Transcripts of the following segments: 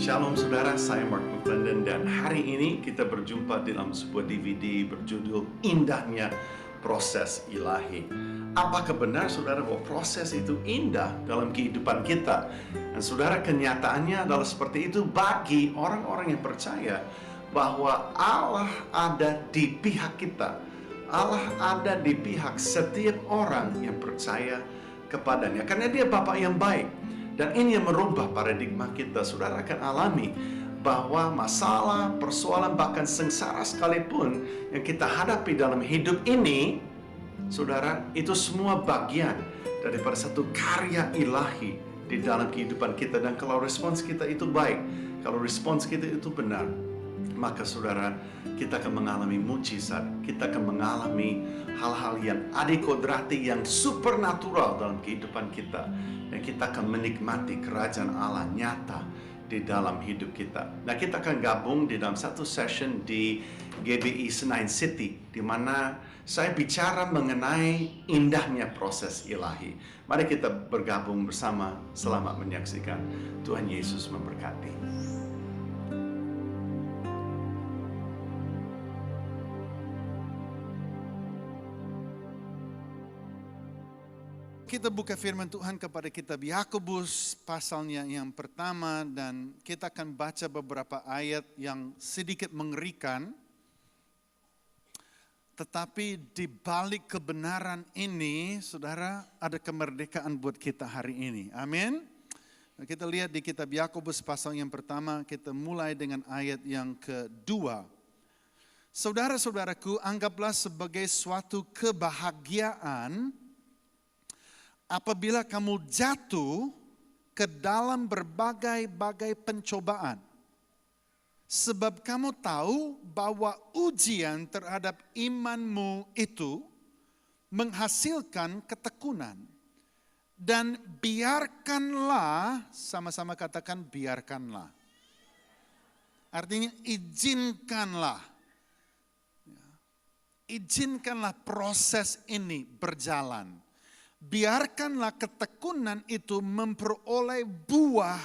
Shalom saudara, saya Mark McClendon dan hari ini kita berjumpa dalam sebuah DVD berjudul Indahnya Proses Ilahi. Apakah benar saudara bahwa proses itu indah dalam kehidupan kita? Dan saudara, kenyataannya adalah seperti itu bagi orang-orang yang percaya bahwa Allah ada di pihak kita. Allah ada di pihak setiap orang yang percaya kepadanya, karena Dia Bapa yang baik. Dan ini yang merubah paradigma kita. Saudara akan alami bahwa masalah, persoalan, bahkan sengsara sekalipun yang kita hadapi dalam hidup ini, saudara, itu semua bagian daripada satu karya ilahi di dalam kehidupan kita. Dan kalau respons kita itu baik, kalau respons kita itu benar, maka saudara, kita akan mengalami mujizat, kita akan mengalami hal-hal yang adikodrati, yang supernatural dalam kehidupan kita. Dan kita akan menikmati kerajaan Allah nyata di dalam hidup kita. Nah, kita akan gabung di dalam satu session di GBI Senayan City, di mana saya bicara mengenai indahnya proses ilahi. Mari kita bergabung bersama. Selamat menyaksikan. Tuhan Yesus memberkati. Kita buka firman Tuhan kepada kitab Yakobus pasalnya yang pertama, dan kita akan baca beberapa ayat yang sedikit mengerikan. Tetapi di balik kebenaran ini, saudara, ada kemerdekaan buat kita hari ini. Amin. Nah, kita lihat di kitab Yakobus pasal yang pertama, kita mulai dengan ayat yang kedua. Saudara-saudaraku, anggaplah sebagai suatu kebahagiaan apabila kamu jatuh ke dalam berbagai-bagai pencobaan. Sebab kamu tahu bahwa ujian terhadap imanmu itu menghasilkan ketekunan. Dan biarkanlah, sama-sama katakan biarkanlah. Artinya izinkanlah. Izinkanlah proses ini berjalan. Biarkanlah ketekunan itu memperoleh buah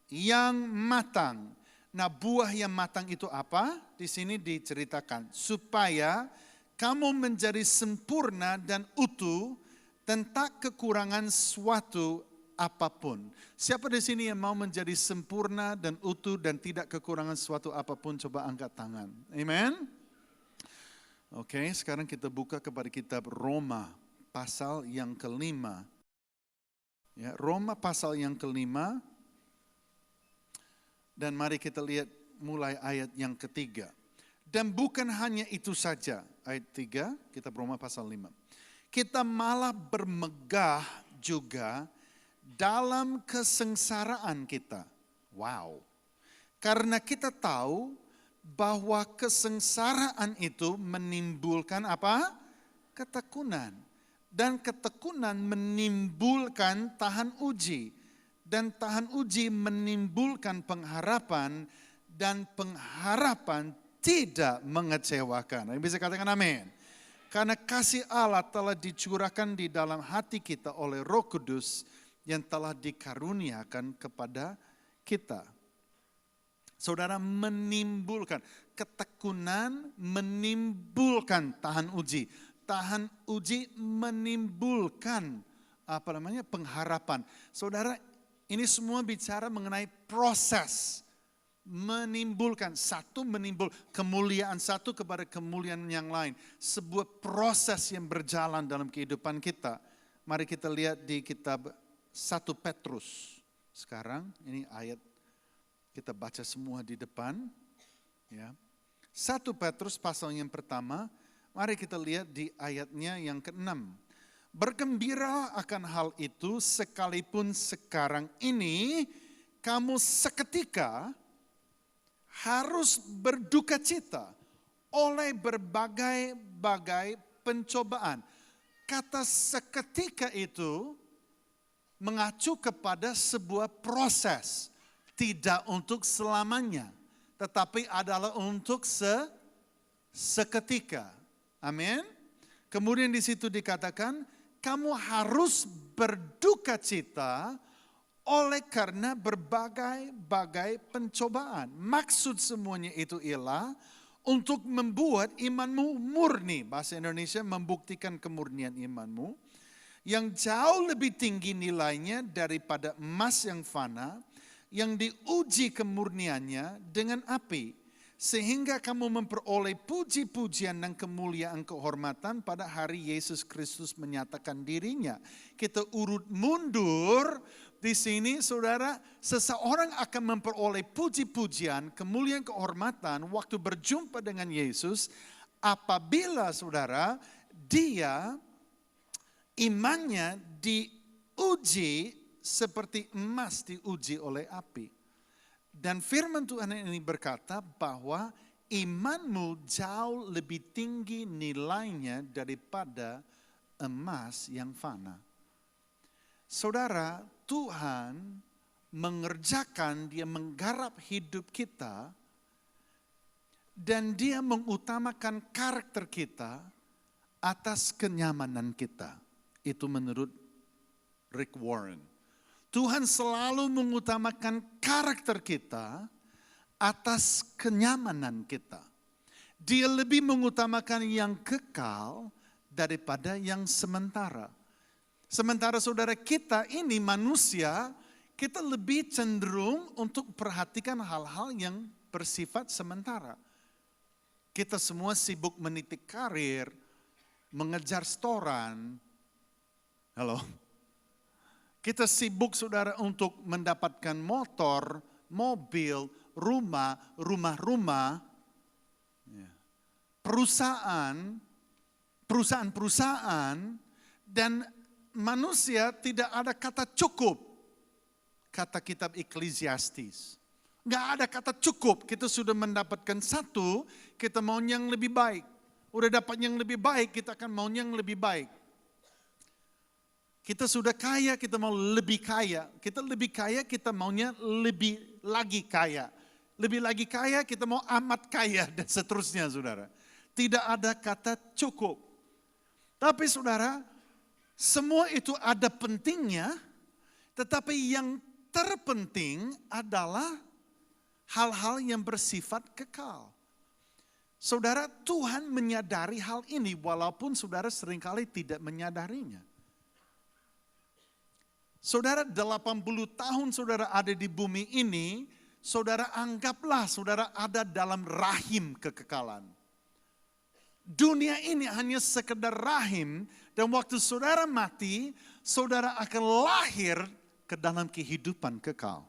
yang matang. Nah, buah yang matang itu apa? Di sini diceritakan. Supaya kamu menjadi sempurna dan utuh, tanpa kekurangan suatu apapun. Siapa di sini yang mau menjadi sempurna dan utuh dan tidak kekurangan suatu apapun? Coba angkat tangan. Amen. Oke, sekarang kita buka kepada kitab Roma. Pasal yang kelima. Ya, Roma pasal yang kelima. Dan mari kita lihat mulai ayat yang ketiga. Dan bukan hanya itu saja. Ayat 3, kitab Roma pasal 5. Kita malah bermegah juga dalam kesengsaraan kita. Wow. Karena kita tahu bahwa kesengsaraan itu menimbulkan apa? Ketekunan. Dan ketekunan menimbulkan tahan uji. Dan tahan uji menimbulkan pengharapan. Dan pengharapan tidak mengecewakan. Bisa katakan amin. Karena kasih Allah telah dicurahkan di dalam hati kita oleh Roh Kudus yang telah dikaruniakan kepada kita. Saudara, menimbulkan ketekunan, menimbulkan tahan uji. Tahan uji menimbulkan pengharapan. Saudara, ini semua bicara mengenai proses. Menimbulkan, satu menimbul kemuliaan satu kepada kemuliaan yang lain. Sebuah proses yang berjalan dalam kehidupan kita. Mari kita lihat di kitab 1 Petrus. Sekarang ini ayat kita baca semua di depan. Ya. 1 Petrus pasal yang pertama. Mari kita lihat di ayatnya yang ke-6. Bergembira akan hal itu sekalipun sekarang ini kamu seketika harus berduka cita oleh berbagai-bagai pencobaan. Kata seketika itu mengacu kepada sebuah proses. Tidak untuk selamanya, tetapi adalah untuk seketika. Amin. Kemudian di situ dikatakan, kamu harus berduka cita oleh karena berbagai-bagai pencobaan. Maksud semuanya itu ialah untuk membuat imanmu murni. Bahasa Indonesia membuktikan kemurnian imanmu. Yang jauh lebih tinggi nilainya daripada emas yang fana, yang diuji kemurniannya dengan api. Sehingga kamu memperoleh puji-pujian dan kemuliaan kehormatan pada hari Yesus Kristus menyatakan dirinya. Kita urut mundur di sini, saudara, seseorang akan memperoleh puji-pujian, kemuliaan kehormatan waktu berjumpa dengan Yesus apabila, saudara, dia imannya diuji seperti emas diuji oleh api. Dan firman Tuhan ini berkata bahwa imanmu jauh lebih tinggi nilainya daripada emas yang fana. Saudara, Tuhan mengerjakan, dia menggarap hidup kita dan dia mengutamakan karakter kita atas kenyamanan kita. Itu menurut Rick Warren. Tuhan selalu mengutamakan karakter kita atas kenyamanan kita. Dia lebih mengutamakan yang kekal daripada yang sementara. Sementara saudara kita ini manusia, kita lebih cenderung untuk perhatikan hal-hal yang bersifat sementara. Kita semua sibuk meniti karir, mengejar setoran. Halo? Kita sibuk, saudara, untuk mendapatkan motor, mobil, rumah-rumah, perusahaan, dan manusia tidak ada kata cukup. Kata kitab Eklesiastis. Nggak ada kata cukup, kita sudah mendapatkan satu, kita mau yang lebih baik. Udah dapat yang lebih baik, kita akan mau yang lebih baik. Kita sudah kaya, kita mau lebih kaya. Kita lebih kaya, kita maunya lebih lagi kaya. Lebih lagi kaya, kita mau amat kaya, dan seterusnya, saudara. Tidak ada kata cukup. Tapi saudara, semua itu ada pentingnya, tetapi yang terpenting adalah hal-hal yang bersifat kekal. Saudara, Tuhan menyadari hal ini, walaupun saudara seringkali tidak menyadarinya. Saudara, 80 tahun saudara ada di bumi ini, saudara anggaplah saudara ada dalam rahim kekekalan. Dunia ini hanya sekedar rahim, dan waktu saudara mati, saudara akan lahir ke dalam kehidupan kekal.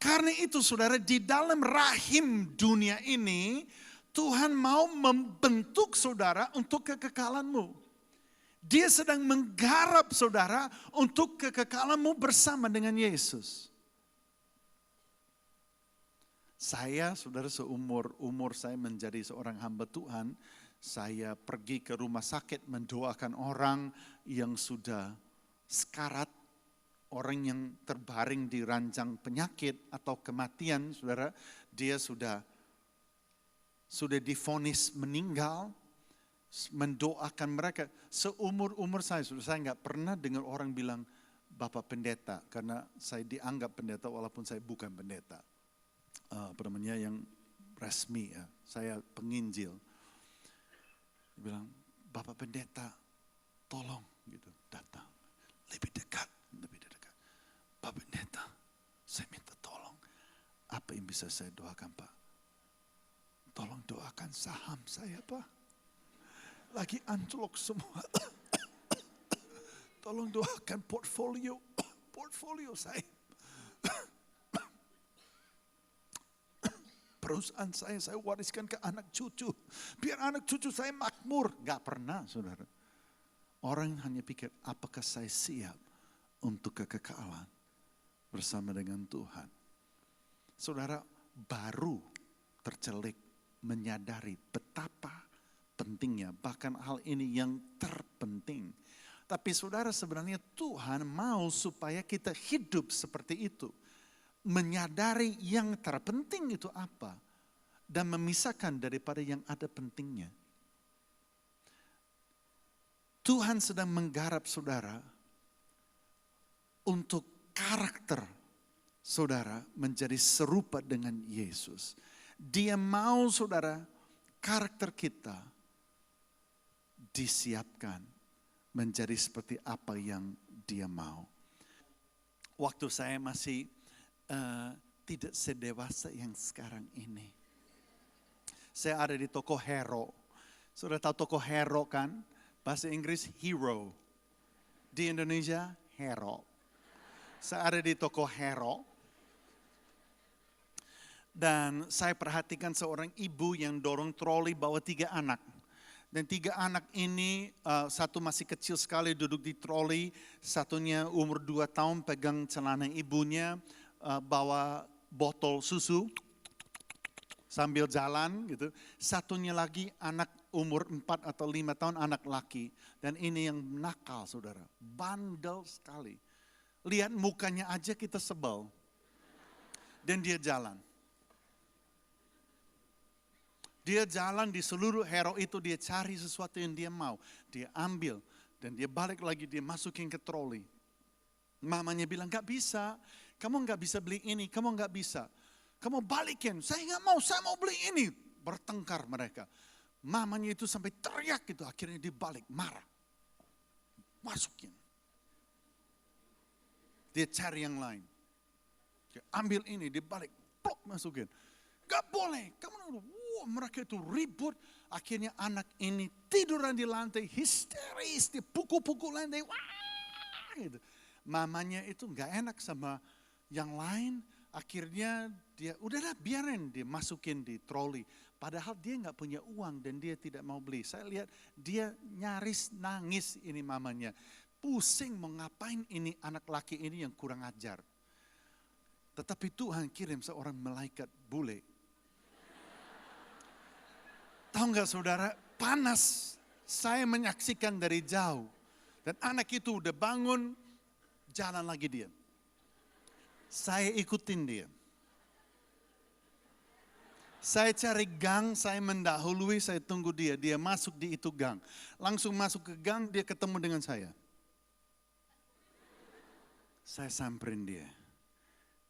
Karena itu saudara, di dalam rahim dunia ini, Tuhan mau membentuk saudara untuk kekekalanmu. Dia sedang menggarap saudara untuk kekekalanmu bersama dengan Yesus. Saya, saudara, seumur saya menjadi seorang hamba Tuhan, saya pergi ke rumah sakit mendoakan orang yang sudah sekarat, orang yang terbaring di ranjang penyakit atau kematian, saudara, dia sudah divonis meninggal. Mendoakan mereka seumur saya nggak pernah dengar orang bilang Bapak Pendeta, karena saya dianggap pendeta walaupun saya bukan pendeta, yang resmi ya, saya penginjil. Dia bilang Bapak Pendeta, tolong gitu datang lebih dekat. Bapak Pendeta, saya minta tolong, apa yang bisa saya doakan Pak? Tolong doakan saham saya Pak. Lagi anjlok semua. Tolong doakan portfolio saya. Perusahaan saya wariskan ke anak cucu. Biar anak cucu saya makmur. Gak pernah, saudara. Orang hanya pikir, apakah saya siap untuk kekekalan bersama dengan Tuhan. Saudara, baru tercelik menyadari betapa pentingnya, bahkan hal ini yang terpenting. Tapi saudara, sebenarnya Tuhan mau supaya kita hidup seperti itu. Menyadari yang terpenting itu apa. Dan memisahkan daripada yang ada pentingnya. Tuhan sedang menggarap saudara untuk karakter saudara menjadi serupa dengan Yesus. Dia mau saudara karakter kita disiapkan menjadi seperti apa yang dia mau. Waktu saya masih tidak sedewasa yang sekarang ini. Saya ada di toko Hero. Sudah tahu toko Hero kan? Bahasa Inggris hero. Di Indonesia Hero. Saya ada di toko Hero. Dan saya perhatikan seorang ibu yang dorong troli bawa 3 anak. Dan 3 anak ini, satu masih kecil sekali duduk di troli, satunya umur 2 tahun pegang celana ibunya, bawa botol susu sambil jalan gitu. Satunya lagi anak umur 4 atau 5 tahun, anak laki. Dan ini yang nakal saudara, bandel sekali. Lihat mukanya aja kita sebel. Dan dia jalan. Dia jalan di seluruh Hero itu, dia cari sesuatu yang dia mau. Dia ambil dan dia balik lagi, dia masukin ke troli. Mamanya bilang, gak bisa, kamu gak bisa beli ini, kamu gak bisa. Kamu balikin, saya gak mau, saya mau beli ini. Bertengkar mereka. Mamanya itu sampai teriak gitu, akhirnya dia balik, marah. Masukin. Dia cari yang lain. Dia ambil ini, dia balik, plok masukin. Gak boleh, kamu mereka itu ribut. Akhirnya anak ini tiduran di lantai, histeris, dia pukul-pukul lantai. Wah, gitu. Mamanya itu gak enak sama yang lain. Akhirnya dia, udahlah biarin dia masukin di troli. Padahal dia gak punya uang dan dia tidak mau beli. Saya lihat dia nyaris nangis ini mamanya. Pusing mau ngapain ini anak laki ini yang kurang ajar. Tetapi Tuhan kirim seorang malaikat bule. Tahu nggak saudara, panas. Saya menyaksikan dari jauh. Dan anak itu udah bangun, jalan lagi dia. Saya ikutin dia. Saya cari gang, saya mendahului, saya tunggu dia. Dia masuk di itu gang. Langsung masuk ke gang, dia ketemu dengan saya. Saya samperin dia.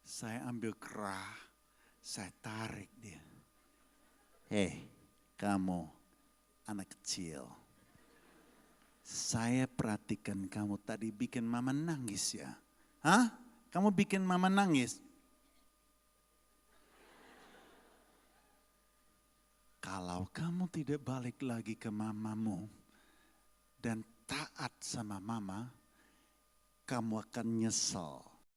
Saya ambil kerah, saya tarik dia. Hei, kamu anak kecil. Saya perhatikan kamu tadi bikin mama nangis ya. Hah? Kamu bikin mama nangis? Kalau kamu tidak balik lagi ke mamamu dan taat sama mama, kamu akan nyesel.